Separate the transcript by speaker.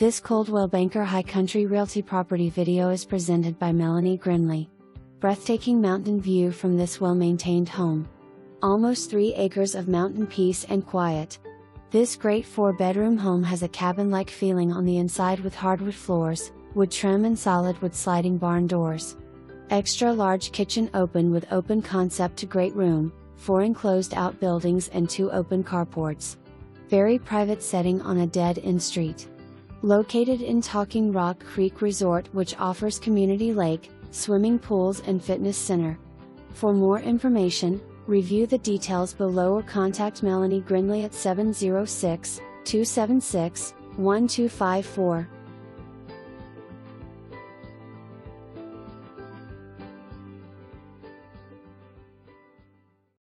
Speaker 1: This Coldwell Banker High Country Realty property video is presented by Melani Grindley. Breathtaking mountain view from this well-maintained home. Almost 3 acres of mountain peace and quiet. This great 4-bedroom home has a cabin-like feeling on the inside with hardwood floors, wood trim and solid wood sliding barn doors. Extra large kitchen open with open concept to great room, 4 enclosed outbuildings and 2 open carports. Very private setting on a dead-end street. Located in Talking Rock Creek Resort, which offers community lake, swimming pools and fitness center. For more information, review the details below or contact Melani Grindley at 706-276-1254.